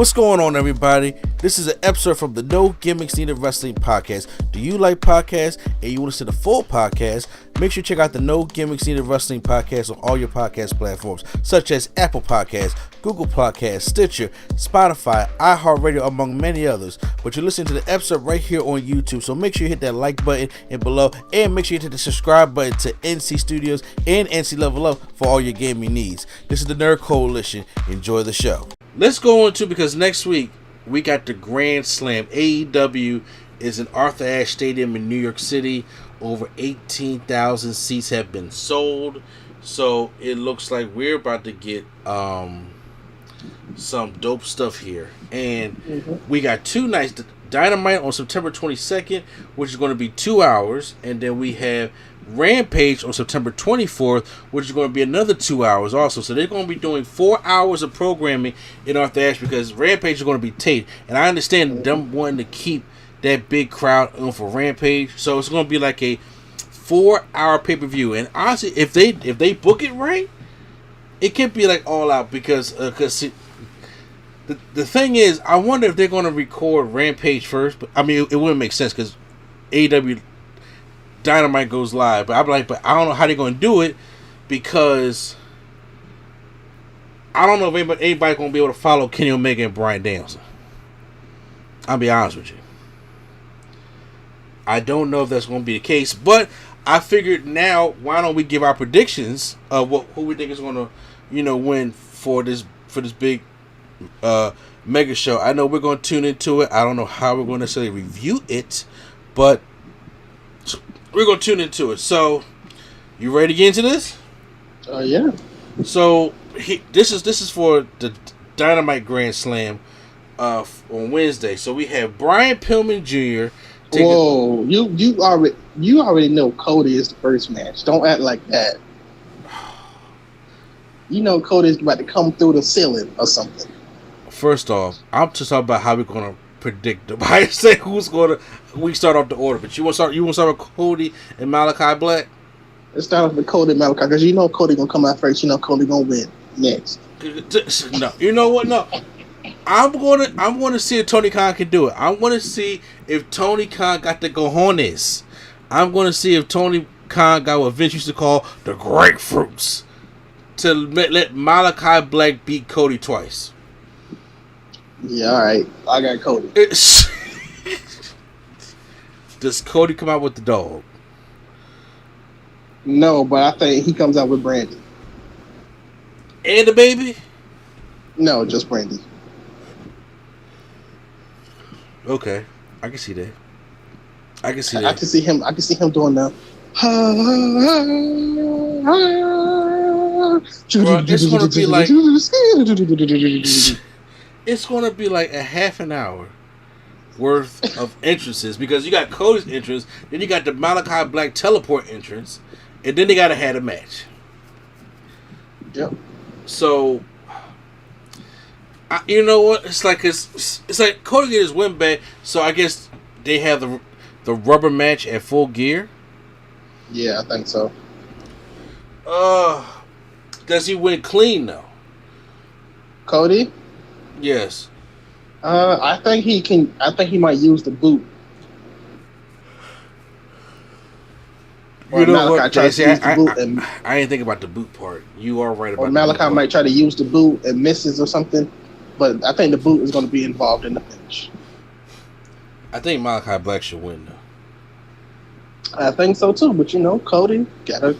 What's going on, everybody? This is an episode from the No Gimmicks Needed Wrestling podcast. Do you like podcasts and you want to see the full podcast? Make sure you check out the No Gimmicks Needed Wrestling podcast on all your podcast platforms, such as Apple Podcasts, Google Podcasts, Stitcher, Spotify, iHeartRadio, among many others. But you're listening to the episode right here on YouTube, so make sure you hit that like button and below, and make sure you hit the subscribe button to NC Studios and NC Level Up for all your gaming needs. This is the Nerd Coalition. Enjoy the show. Let's go on to, because next week we got the Grand Slam. AEW is in Arthur Ashe Stadium in New York City. Over 18,000 seats have been sold. So it looks like we're about to get some dope stuff here. And we got two nights. Dynamite on September 22nd, which is going to be 2 hours. And then we have Rampage on September 24th, which is going to be another 2 hours also. So they're going to be doing 4 hours of programming in Arthur Ashe, because Rampage is going to be taped. And I understand them wanting to keep that big crowd on for Rampage. So it's going to be like a 4-hour pay-per-view. And honestly, if they book it right, it could be like all out, because the thing is, I wonder if they're going to record Rampage first. But I mean, it wouldn't make sense, because AEW Dynamite goes live. But I'm like, but I don't know how they're going to do it, because I don't know if anybody's going to be able to follow Kenny Omega and Bryan Danielson. I'll be honest with you. I don't know if that's going to be the case, but I figured now, why don't we give our predictions of who we think is going to, win for this big mega show. I know we're going to tune into it. I don't know how we're going to necessarily review it, but we're going to tune into it. So, you ready to get into this? Yeah. So this is for the Dynamite Grand Slam on Wednesday. So we have Brian Pillman Jr. Whoa, you already know Cody is the first match. Don't act like that. You know Cody's about to come through the ceiling or something. First off, I'm just talking about how we're gonna predict them. I say who we start off the order, but you want to start with Cody and Malachi Black? Let's start off with Cody and Malachi, because you know Cody gonna come out first. You know Cody gonna win next. No, you know what? No. I'm gonna see if Tony Khan can do it. I want to see if Tony Khan got the cojones. I'm gonna see if Tony Khan got what Vince used to call the grapefruits to let Malachi Black beat Cody twice. Yeah, all right. I got Cody. Does Cody come out with the dog? No, but I think he comes out with Brandy. And the baby? No, just Brandy. Okay, I can see that. I can see him doing that. Bro, it's gonna be like a half an hour worth of entrances, because you got Cody's entrance, then you got the Malachi Black teleport entrance, and then they gotta have a match. Yep. So, you know what? It's like Cody get his win back. So I guess they have the rubber match at Full Gear. Yeah, I think so. Does he win clean though? Cody? Yes. I think he can. I think he might use the boot. You know what? I didn't think about the boot part. You are right about. Or Malachi might try to use the boot and misses or something. But I think the boot is going to be involved in the finish. I think Malachi Black should win, though. I think so too, but Cody gotta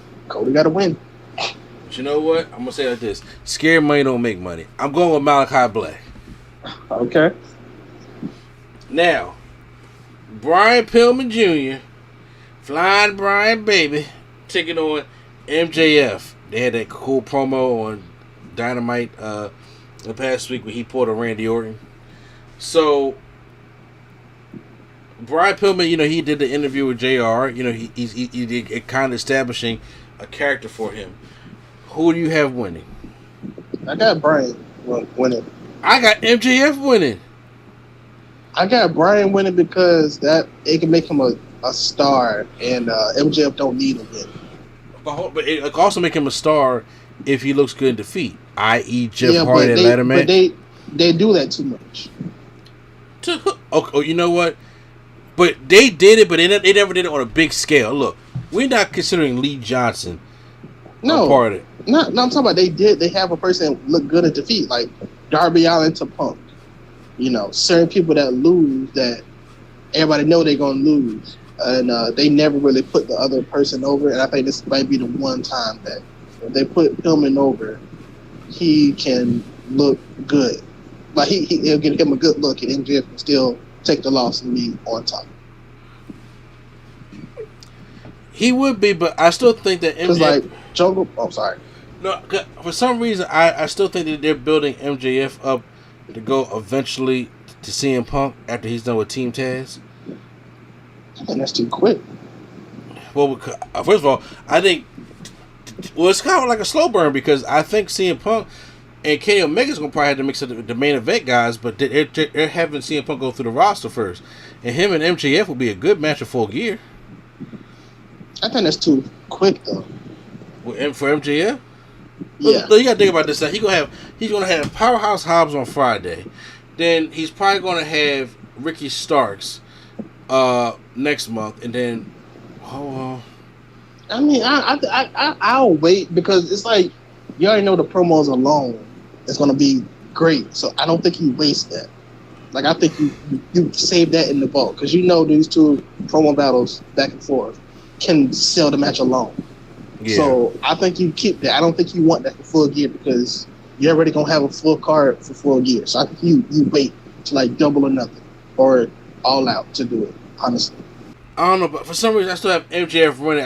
win. But you know what? I'm gonna say it like this: scared money don't make money. I'm going with Malachi Black. Okay. Now, Brian Pillman Jr., Flying Brian Baby, taking on MJF. They had that cool promo on Dynamite the past week when he pulled a Randy Orton. So, Brian Pillman, he did the interview with JR. He did kind of establishing a character for him. Who do you have winning? I got Brian winning. I got MJF winning. I got Brian winning because it can make him a star, and MJF don't need him yet. But it can also make him a star if he looks good in defeat, i.e. Jeff Hardy and ladder match. they do that too much. Oh, you know what? But they did it, but they never did it on a big scale. Look, we're not considering Lee Johnson a part of it. No, I'm talking about they have a person look good at defeat, like Darby Allin to Punk. You know, certain people that lose that everybody know they're gonna lose, and they never really put the other person over. And I think this might be the one time that if they put Pillman over, he can look good. Like he'll get him a good look, and MJF can still take the loss and be on top. He would be, but I still think that MJF. Like Jungle. Oh, sorry. No, for some reason, I still think that they're building MJF up to go eventually to CM Punk after he's done with Team Taz. I think that's too quick. Well, first of all, I think it's kind of like a slow burn because I think CM Punk and Kenny Omega's gonna probably have to mix up the main event guys, but they're having CM Punk go through the roster first, and him and MJF will be a good match of Full Gear. I think that's too quick though. For MJF. Yeah. You gotta think about this. He's gonna have Powerhouse Hobbs on Friday. Then he's probably gonna have Ricky Starks next month, and then I mean, I'll wait because it's like you already know the promos alone is gonna be great. So I don't think you waste that. Like I think you save that in the vault because you know these two promo battles back and forth can sell the match alone. Yeah. So I think you keep that. I don't think you want that for Full Gear because you're already gonna have a full card for Full Gear. So I think you wait to like Double or Nothing or All Out to do it. Honestly, I don't know, but for some reason I still have MJF running.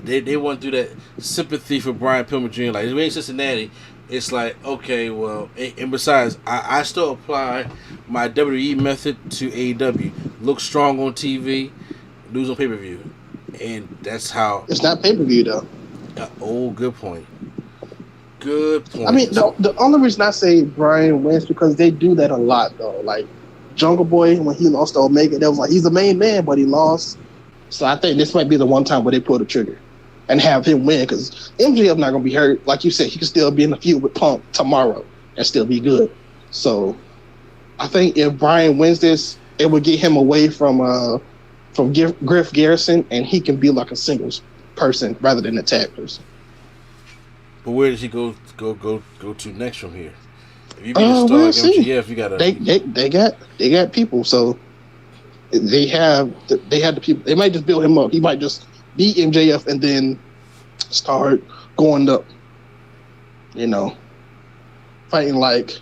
They went through that sympathy for Brian Pillman Jr. Like in Cincinnati, it's like okay, well, and besides, I still apply my WWE method to AEW. Look strong on TV, lose on pay-per-view. And that's how... It's not pay-per-view, though. Good point. Good point. I mean, the only reason I say Brian wins because they do that a lot, though. Like, Jungle Boy, when he lost to Omega, that was like, he's the main man, but he lost. So I think this might be the one time where they pull the trigger and have him win because MJF not going to be hurt. Like you said, he can still be in the feud with Punk tomorrow and still be good. So I think if Brian wins this, it would get him away from Griff Garrison, and he can be like a singles person rather than a tag person. But where does he go to next from here? If you be a star like MJF, you gotta. They got people, so they have the people. They might just build him up. He might just beat MJF and then start going up. You know, fighting like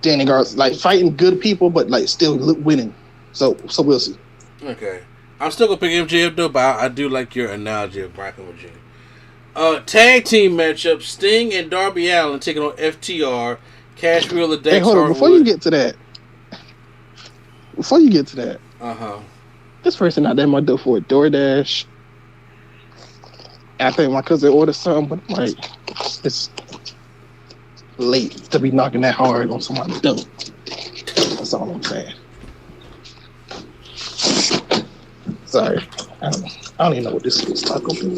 Danny Garcia, like fighting good people, but like still winning. So we'll see. Okay. I'm still going to pick MJF, though, but I do like your analogy of Brian Pillman Jr. Tag team matchup, Sting and Darby Allin taking on FTR, Cash Wheeler, Dax Hey, hold on. Before you get to that. This person out there might do for a DoorDash. I think my cousin ordered something, but I'm like, it's late to be knocking that hard on somebody's door. That's all I'm saying. Sorry, I don't even know what this is. Taco Bell.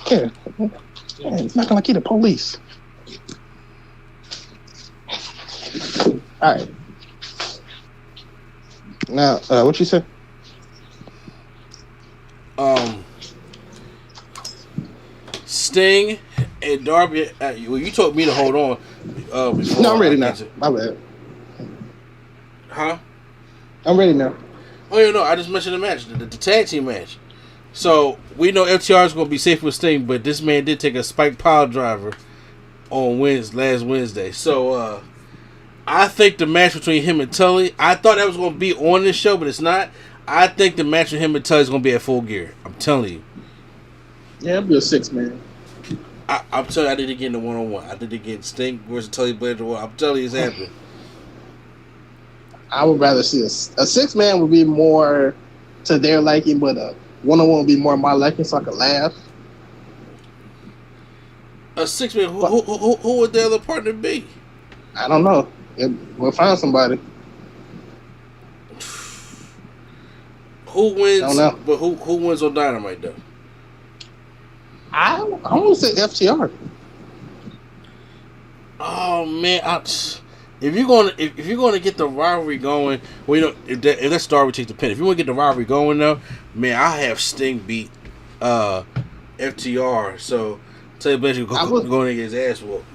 Yeah, it's not gonna get the police. All right. Now, what you say? Sting and Darby. Well, you told me to hold on. No, I'm ready now. My bad. Huh? I'm ready now. Oh, yeah, no, I just mentioned the match, the tag team match. So, we know FTR is going to be safe with Sting, but this man did take a spike pile driver on last Wednesday. So, I think the match between him and Tully, I thought that was going to be on this show, but it's not. I think the match with him and Tully is going to be at Full Gear. I'm telling you. Yeah, it'll be a 6-man. I'm telling you, I did it again in the one-on-one. I did it again Sting versus Tully Blanchard. I'm telling you, it's happening. I would rather see a 6-man would be more to their liking, but a one-on-one would be more my liking, so I could laugh. A 6-man. Who would the other partner be? I don't know. We'll find somebody. Who wins? I don't know. But who wins on Dynamite though? I want to say FTR. Oh man, if you're gonna get the rivalry going, well, you know, if that star would take the pin. If you want to get the rivalry going though, man, I have Sting beat FTR. So tell you basically going to get his ass whooped.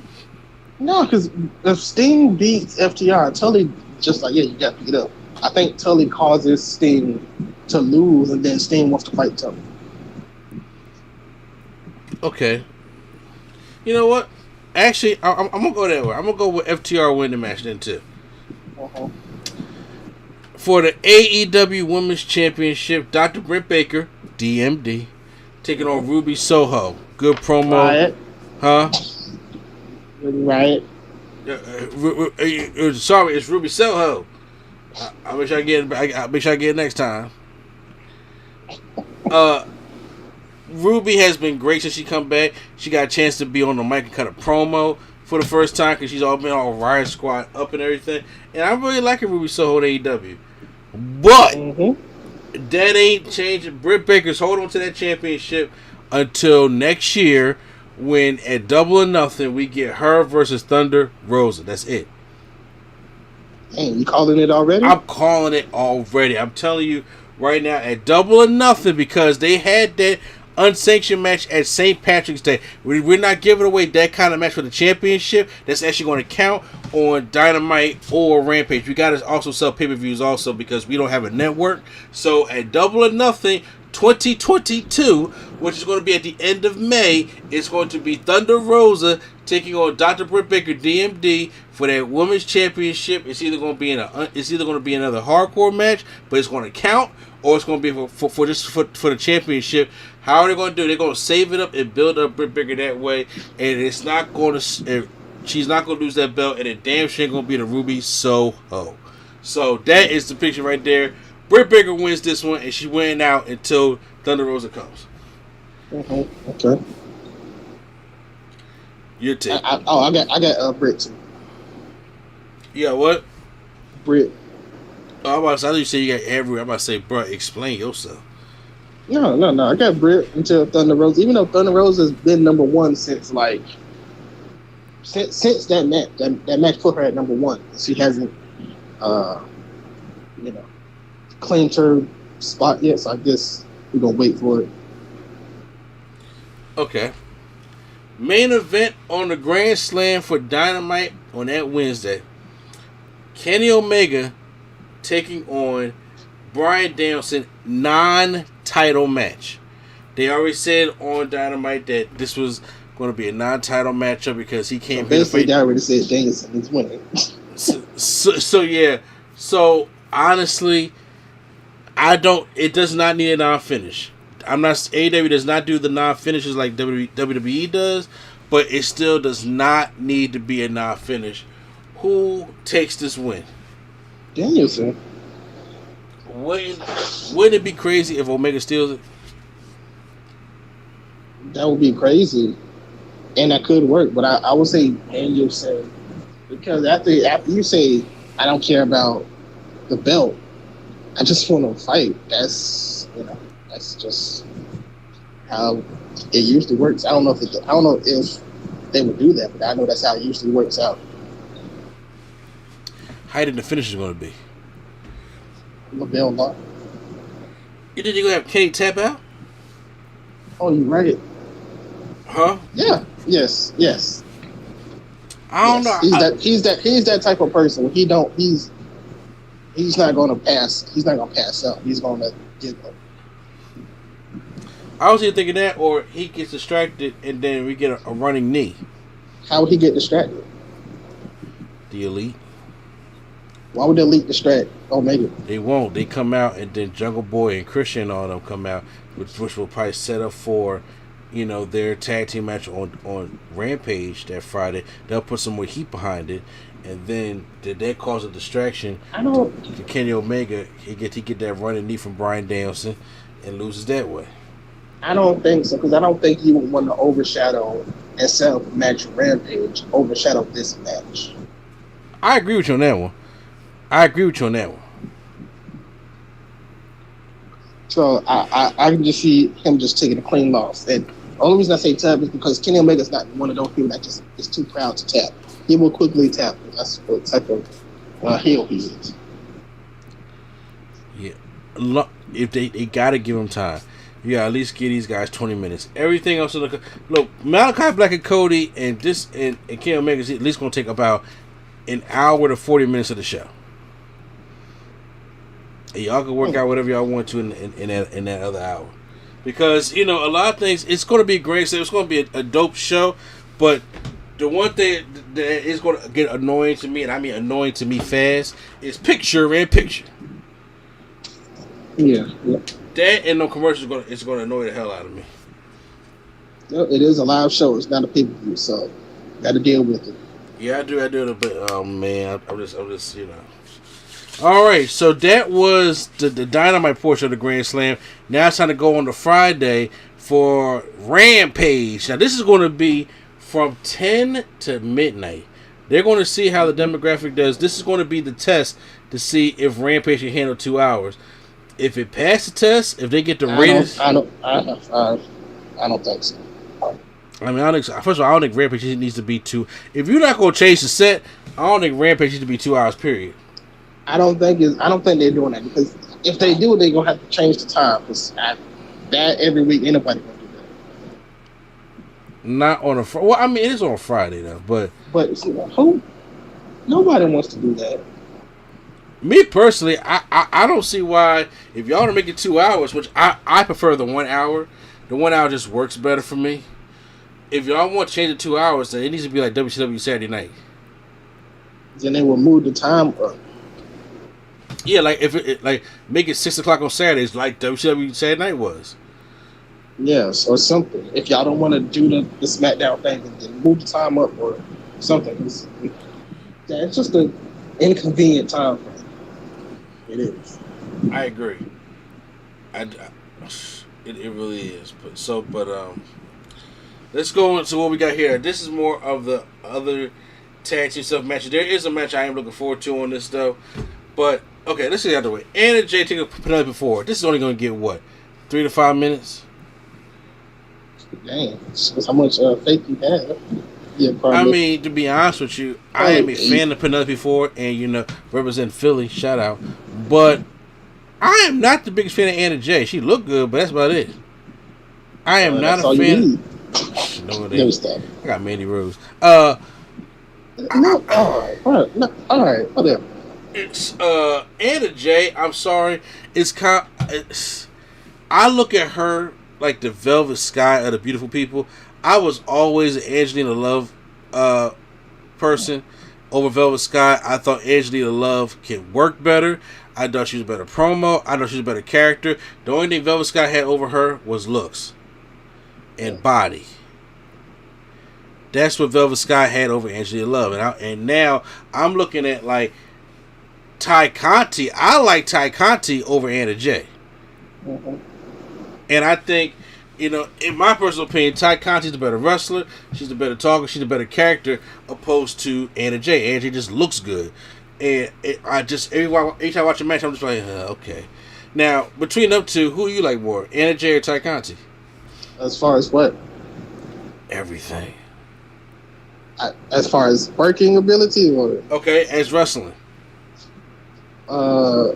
No, because if Sting beats FTR, Tully just like, yeah, you got to pick it up. I think Tully causes Sting to lose, and then Sting wants to fight Tully. Okay. You know what? Actually, I'm gonna go that way. I'm gonna go with FTR win the match then too. Uh-huh. For the AEW Women's Championship, Dr. Britt Baker, DMD, taking on Ruby Soho. Good promo. Riot. Huh? Riot. Sorry, it's Ruby Soho. I wish I get it next time. Ruby has been great since she come back. She got a chance to be on the mic and cut a promo for the first time because she's all been all Riot Squad up and everything. And I'm really liking Ruby Soho at AEW. But that ain't changing. Britt Baker's holding on to that championship until next year when at Double or Nothing we get her versus Thunder Rosa. That's it. Hey, you calling it already? I'm calling it already. I'm telling you right now at Double or Nothing because they had that unsanctioned match at St. Patrick's Day. We're not giving away that kind of match for the championship. That's actually going to count on Dynamite or Rampage. We got to also sell pay-per-views also because we don't have a network. So at Double or Nothing 2022, which is going to be at the end of May, it's going to be Thunder Rosa taking on Dr. Britt Baker DMD for that women's championship. It's either going to be another hardcore match, but it's going to count, or it's going to be for the championship. How are they going to do it? They're going to save it up and build up Britt Baker that way, and it's not going to. She's not going to lose that belt, and it damn sure ain't going to be the Ruby Soho. So that is the picture right there. Britt Baker wins this one, and she went out until Thunder Rosa comes. Okay. Your take. I got Britt too. Yeah, what? Britt. Oh, I'm about to say, I thought you said you got every. I'm about to say, bro, explain yourself. No. I got Britt until Thunder Rosa. Even though Thunder Rosa has been number one since that match. That match put her at number one. She hasn't, claimed her spot yet. So I guess we're gonna wait for it. Okay. Main event on the Grand Slam for Dynamite on that Wednesday. Kenny Omega taking on Bryan Danielson, non-title match. They already said on Dynamite that this was going to be a non-title matchup because he came here to fight. They already said Danielson is winning. So yeah. So honestly, it does not need a non-finish. AEW does not do the non-finishes like WWE does, but it still does not need to be a non-finish. Who takes this win? Danielson. Wouldn't it be crazy if Omega steals it? That would be crazy, and that could work. But I would say Danielson, because after you say I don't care about the belt, I just want to fight. That's just how it usually works. I don't know if they would do that, but I know that's how it usually works out. How did the finish is going to be? LaBelle Lock. You think you're going to have Kenny tap out? Oh, you right. Huh? Yeah. Yes. I don't know. He's that type of person. He's not going to pass. He's not going to pass up. He's going to give up. I was either thinking that, or he gets distracted and then we get a running knee. How would he get distracted? The Elite. Why would the Elite distract Omega? They won't. They come out and then Jungle Boy and Christian and all them come out, which will probably set up for, their tag team match on Rampage that Friday. They'll put some more heat behind it, and then did that cause a distraction to Kenny Omega? He get that running knee from Bryan Danielson and loses that way. I don't think so, because I don't think he would want to overshadow and set up a match Rampage, overshadow this match. I agree with you on that one. So I can just see him just taking a clean loss. And Only reason I say tap is because Kenny Omega's not one of those people that just is too proud to tap. He will quickly tap. That's what type of heel he is. Yeah, if they gotta give him time. You gotta at least give these guys 20 minutes. Everything else look. Malachi Black and Cody and Kenny Omega is at least gonna take about an hour to 40 minutes of the show. And y'all can work out whatever y'all want to in that other hour. Because, a lot of things, it's going to be great. So it's going to be a dope show. But the one thing that is going to get annoying to me, and I mean annoying to me fast, is picture-in-picture. Yeah. That and no commercials is going to annoy the hell out of me. It is a live show. It's not a pay-per-view, so got to deal with it. Yeah, I do a little bit. Oh, man. I'm just. All right, so that was the Dynamite portion of the Grand Slam. Now it's time to go on to Friday for Rampage. Now this is going to be from 10 to midnight. They're going to see how the demographic does. This is going to be the test to see if Rampage can handle 2 hours. If it passes the test, if they get the ratings, I don't think so. I mean, first of all, I don't think Rampage needs to be 2. If you're not going to change the set, I don't think Rampage needs to be 2 hours. Period. I don't think they're doing that, because if they do, they're gonna have to change the time. Because that every week, anybody gonna do that. Not on a well, I mean, it is on a Friday though, but who? Nobody wants to do that. Me personally, I don't see why, if y'all want to make it 2 hours, which I prefer the 1 hour. The 1 hour just works better for me. If y'all want to change it 2 hours, then it needs to be like WCW Saturday Night. Then they will move the time up. Yeah, like if make it 6 o'clock on Saturdays, like WCW Saturday Night was. Yes, or something. If y'all don't want to do the SmackDown thing, then move the time up or something. It's just an inconvenient time frame. It is. I agree. It really is. But let's go into what we got here. This is more of the other tag team stuff matches. There is a match I am looking forward to on this though, but. Okay, let's get it out of the way. Anna Jay taking Penelope Ford. This is only going to get, what, 3 to 5 minutes? Damn. That's how much faith you have. Yeah, probably. I mean, to be honest with you, I am a fan of Penelope Ford and, represent Philly. Shout out. But I am not the biggest fan of Anna Jay. She looked good, but that's about it. I am not a fan. No, it ain't. I got Mandy Rose. No, all right, whatever. It's Anna Jay. I'm sorry. I look at her like the Velvet Sky of the beautiful people. I was always an Angelina Love person over Velvet Sky. I thought Angelina Love can work better. I thought she was a better promo. I thought she was a better character. The only thing Velvet Sky had over her was looks and body. That's what Velvet Sky had over Angelina Love, and now I'm looking at like. Ty Conti, I like Ty Conti over Anna Jay. Mm-hmm. And I think, in my personal opinion, Ty Conti's the better wrestler. She's the better talker. She's the better character opposed to Anna Jay. Anna Jay just looks good. And every time I watch a match, I'm just like, okay. Now, between them two, who do you like more, Anna Jay or Ty Conti? As far as what? Everything. As far as working ability? Or? Okay, as wrestling. I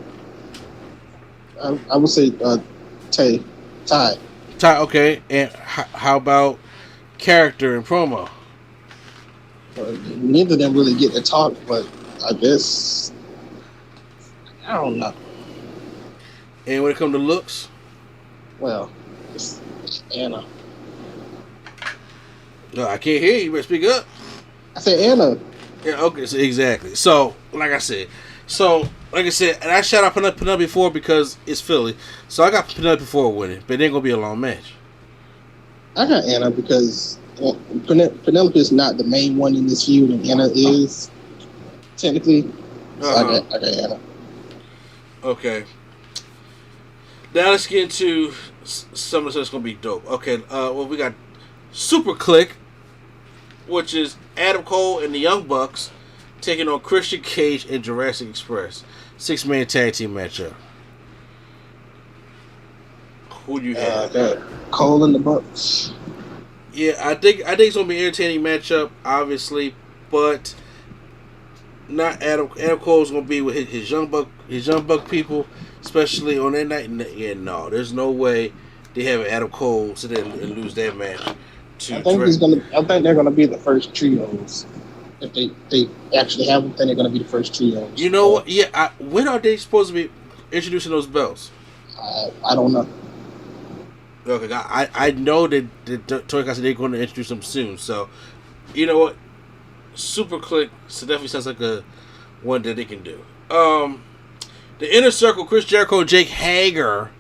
would say Ty. Ty, okay. And how about character and promo? Neither of them really get to talk, but I guess I don't know. And when it comes to looks? Well, it's Anna. No, I can't hear you. You better speak up. I said Anna. Yeah, okay, so exactly. So, like I said, and I shout out Penelope Ford because it's Philly. So I got Penelope Ford winning, but it ain't going to be a long match. I got Anna because Penelope is not the main one in this feud, and Anna is, technically. So I got Anna. Okay. Now let's get into some of the stuff that's going to be dope. Okay, we got Super Click, which is Adam Cole and the Young Bucks taking on Christian Cage and Jurassic Express. 6-man tag team matchup. Who do you have? Cole and the Bucks. Yeah, I think it's gonna be an entertaining matchup, obviously, but not Adam. Adam Cole's gonna be with his young buck people, especially on that night. And yeah, no, there's no way they have Adam Cole sit there and lose that match. I think they're gonna be the first trios. If they actually have them, then they're gonna be the first trios. You know what? Yeah, when are they supposed to be introducing those belts? I don't know. Okay, I know that Toy said they're going to introduce them soon. So, you know what? Super Click definitely sounds like a one that they can do. The Inner Circle, Chris Jericho, Jake Hager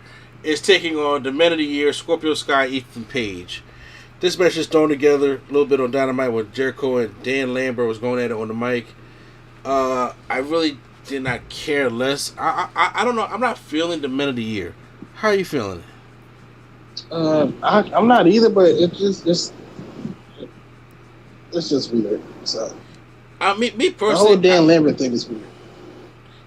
is taking on the Men of the Year, Scorpio Sky, Ethan Page. This match is thrown together a little bit on Dynamite when Jericho and Dan Lambert was going at it on the mic. I really did not care less. I don't know. I'm not feeling the Men of the Year. How are you feeling it? I'm not either, but it's just weird. So, me personally, the whole Dan Lambert thing is weird.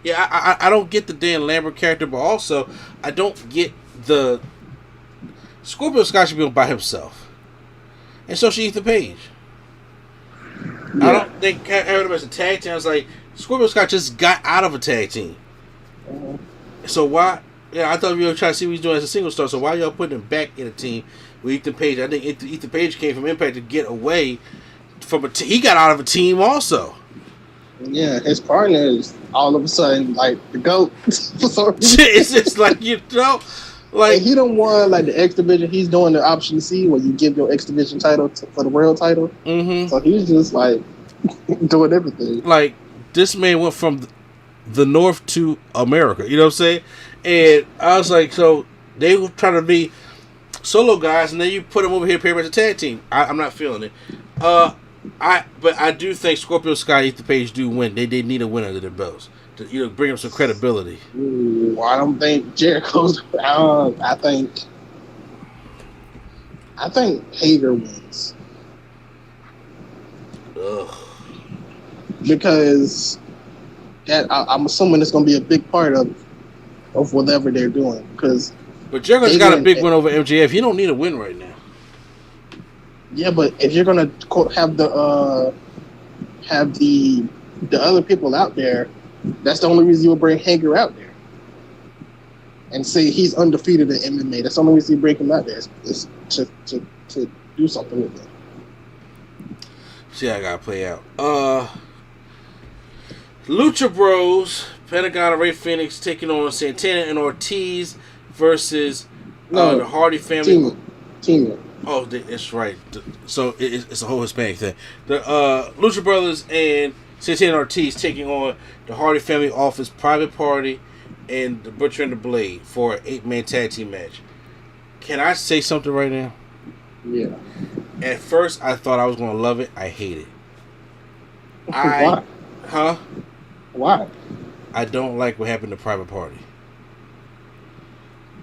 Yeah, I don't get the Dan Lambert character, but also I don't get the Scorpio Sky should be by himself, and so should Ethan Page. Yeah. I don't think having him as a tag team. I was like, Scorpio Sky just got out of a tag team, so why? Yeah, I thought we were trying to see what he's doing as a single star. So why y'all putting him back in a team with Ethan Page? I think Ethan Page came from Impact to get away from a he got out of a team also. Yeah, his partner is all of a sudden like the GOAT. It's just like, you know, like, and he don't want like the X Division. He's doing the option C where you give your X Division title for the world title. Mm-hmm. So he's just like doing everything. Like, this man went from the North to America. You know what I'm saying? And I was like, so they were trying to be solo guys, and then you put them over here, pair as a tag team. I'm not feeling it. But I do think Scorpio Sky, Ethan Page do win. They need a win under their belts to bring them some credibility. Ooh, I don't think Jericho's. I think Hager wins. Ugh. Because I'm assuming it's going to be a big part of whatever they're doing. But Jericho's got a big win over MJF. He don't need a win right now. Yeah, but if you're gonna have the other people out there, that's the only reason you would bring Hager out there and say he's undefeated in MMA. That's the only reason you bring him out there is to do something with it. See how I gotta play out. Lucha Bros, Pentagon and Rey Fenix taking on Santana and Ortiz versus the Hardy family. Team. Oh, that's right. So it's a whole Hispanic thing. The Lucha Brothers and Santana and Ortiz taking on the Hardy family office, Private Party, and the Butcher and the Blade for an 8-man tag team match. Can I say something right now? Yeah. At first, I thought I was going to love it. I hate it. Why? Huh? Why? I don't like what happened to Private Party.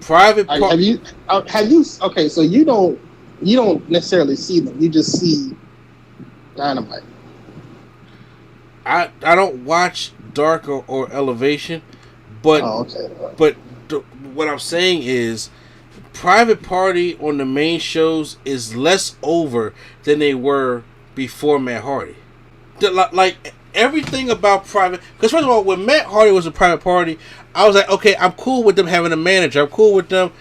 Private Party. Have you? Okay, so you don't necessarily see them. You just see Dynamite. I don't watch Dark or Elevation, but what I'm saying is Private Party on the main shows is less over than they were before Matt Hardy. Like everything about Private, because first of all, when Matt Hardy was a Private Party, I was like, okay, I'm cool with them having a manager. I'm cool with them,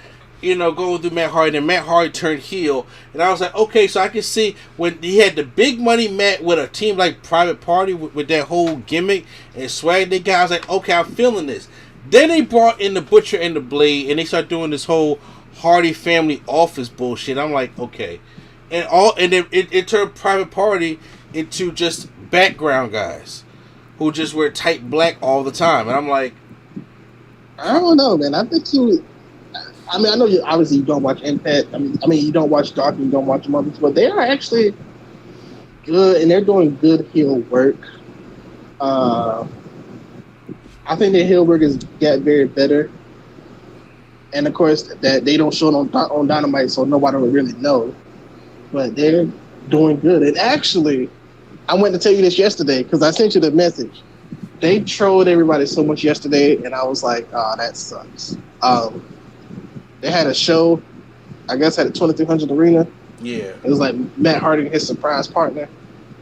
going through Matt Hardy. And Matt Hardy turned heel, and I was like, okay, so I can see when he had the big money Matt with a team like Private Party with that whole gimmick and swag they got. I was like, okay, I'm feeling this. Then they brought in the Butcher and the Blade, and they started doing this whole Hardy family office bullshit. I'm like, okay, and then it turned Private Party into just background guys who just wear tight black all the time, and I'm like, I don't know, man. I think I know you obviously you don't watch Impact. I mean you don't watch Dark and you don't watch Mothers, but they are actually good and they're doing good heel work. I think their heel work has got very better, and of course that they don't show it on Dynamite, so nobody will really know. But they're doing good, and actually, I went to tell you this yesterday because I sent you the message. They trolled everybody so much yesterday, and I was like, "Oh, that sucks." They had a show, I guess, at the 2300 Arena. Yeah. It was like Matt Hardy and his surprise partner.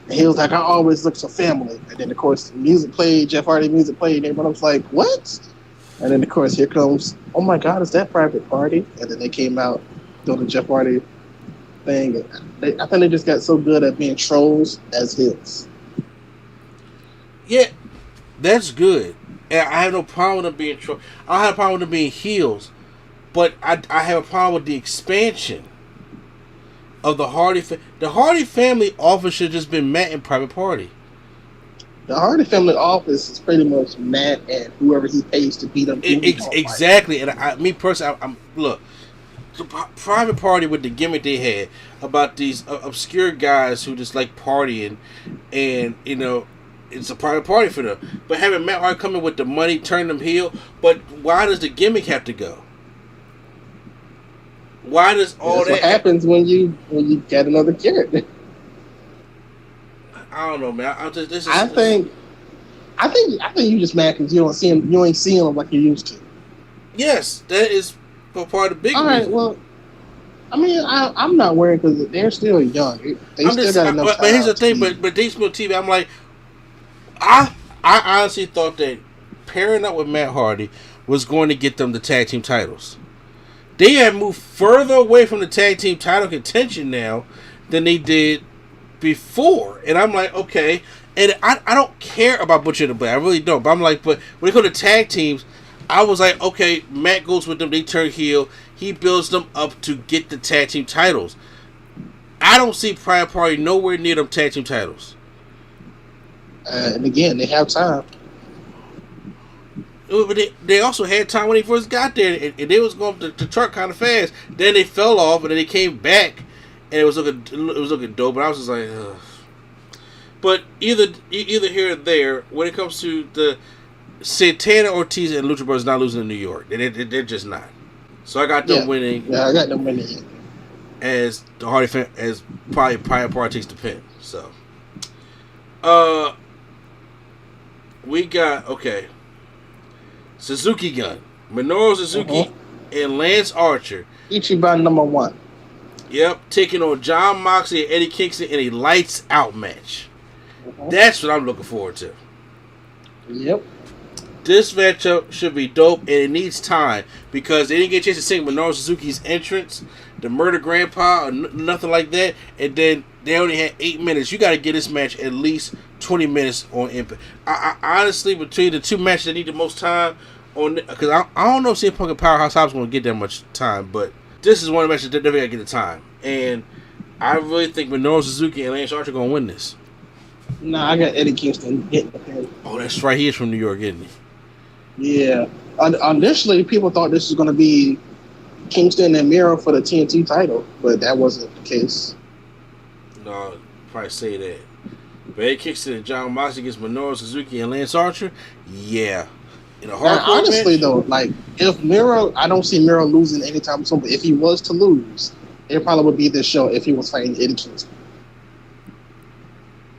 And he was like, I always look for family. And then, of course, the music played, Jeff Hardy music played, and everyone was like, what? And then, of course, here comes, oh my God, is that Private Party? And then they came out doing the Jeff Hardy thing. And I think they just got so good at being trolls as hits. Yeah, that's good. And I have no problem with them being trolls. I don't have a problem with them being heels. But I have a problem with the expansion of the Hardy. The Hardy family office should have just been Matt and Private Party. The Hardy family office is pretty much Matt and whoever he pays to beat up. Exactly. And me personally, I'm look, the Private Party with the gimmick they had about these obscure guys who just like partying, and you know, it's a private party for them. But having Matt Hardy come in with the money, turn them heel. But why does the gimmick have to go? Why does all That's that what happens when you get another character? I don't know, man. I think you just mad because you ain't seeing him like you used to. Yes, that is part of the big. All right, reason. well, I mean, I'm not worried because they're still young. They still got enough time. But here's the thing. But they still TV. I'm like, I honestly thought that pairing up with Matt Hardy was going to get them the tag team titles. They have moved further away from the tag team title contention now than they did before. And I'm like, okay. And I don't care about Butcher and the Blade. I really don't. But I'm like, but when they go to tag teams, I was like, okay, Matt goes with them. They turn heel. He builds them up to get the tag team titles. I don't see Private Party nowhere near them tag team titles. And again, they have time. But they also had time when they first got there, and they was going up the truck kind of fast. Then they fell off, and then they came back, and it was looking dope. And I was just like, ugh. But either here or there, when it comes to the Santana, Ortiz, and Lucha Brothers not losing in New York, they're just not. So I got them winning. Yeah, I got them winning. As the Hardy as probably Private Party takes the pin. So, we got Suzuki Gun, Minoru Suzuki, and Lance Archer. Ichiban #1. Yep, taking on John Moxley and Eddie Kingston in a lights out match. That's what I'm looking forward to. Yep. This matchup should be dope, and it needs time because they didn't get a chance to sing Minoru Suzuki's entrance, the Murder Grandpa, or nothing like that, and then they only had 8 minutes. You got to get this match at least 20 minutes on Impact. I honestly, between the two matches that need the most time on, because I don't know if CM Punk and Powerhouse Hobbs going to get that much time, but this is one of the matches that they're going to get the time, and I really think Minoru Suzuki and Lance Archer are going to win this. Nah, I got Eddie Kingston getting the pin. Oh, that's right. He is from New York, isn't he? Yeah. Initially, people thought this was going to be Kingston and Miro for the TNT title, but that wasn't the case. No, probably say that. But Eddie Kingston and John Moxley against Minoru Suzuki and Lance Archer, yeah. In a hardcore honestly, match, though, like if Miro, I don't see Miro losing anytime soon. But if he was to lose, it probably would be this show if he was fighting Eddie Kingston.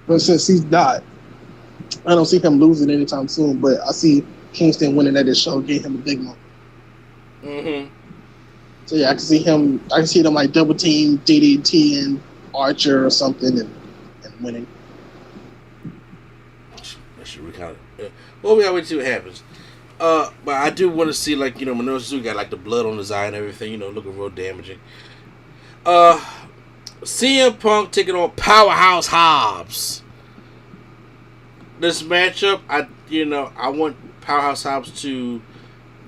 But since he's not, I don't see him losing anytime soon. But I see Kingston winning at this show, getting him a big one. So yeah, I can see them like double team DDT and Archer or something and winning. That should be kind of. Well, we gotta wait to see what happens. But I do want to see, like, you know, Minoru Suzuki got like the blood on his eye and everything, you know, looking real damaging. CM Punk taking on Powerhouse Hobbs. This matchup, I want Powerhouse Hobbs to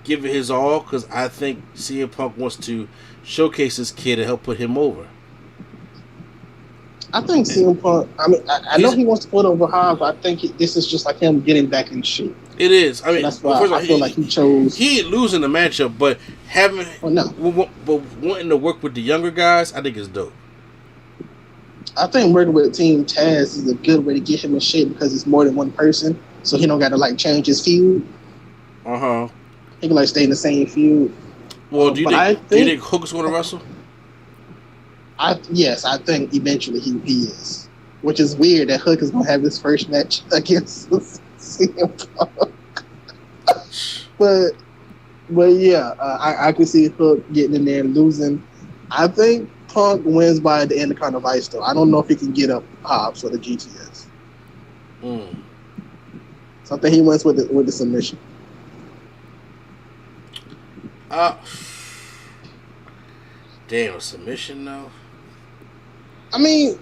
give it his all because I think CM Punk wants to showcase this kid and help put him over. I think CM Punk, I mean, I know he wants to put over Hobbs, but I think this is just like him getting back in shape. It is. I mean, so that's why I feel like he chose. He ain't losing the matchup, but but wanting to work with the younger guys, I think is dope. I think working with Team Taz is a good way to get him in shape because it's more than one person, so he don't got to like change his feud. He can like stay in the same feud. Well, do you think Hook's going to wrestle? Yes, I think eventually he is. Which is weird that Hook is going to have his first match against CM Punk. but yeah, I can see Hook getting in there and losing. I think Punk wins by the Intercontinental Vice, though. I don't know if he can get up Hobbs for the GTS. So I think he wins with the submission. Damn, submission though. I mean,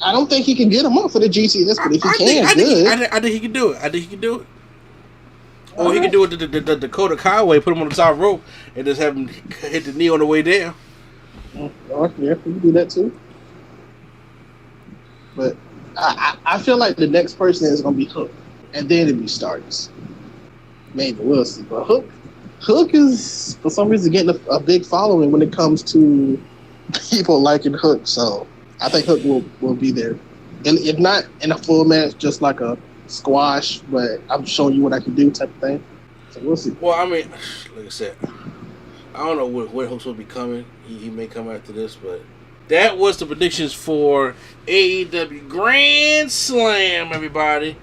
I don't think he can get him up for the GTS, but if he can, good. I think he can do it. I think he can do it. Or he can do it the Dakota Conway, put him on the top rope, and just have him hit the knee on the way down. Oh, yeah, he can do that too. But I feel like the next person is going to be Hook, and then it'll be Stardust. Maybe we'll see. But Hook is, for some reason, getting a big following when it comes to people liking Hook. So I think Hook will be there. And if not in a full match, just like a squash, but I'm showing you what I can do type of thing. So we'll see. Well, I mean, like I said, I don't know when Hook's will be coming. He may come after this, but that was the predictions for AEW Grand Slam, everybody.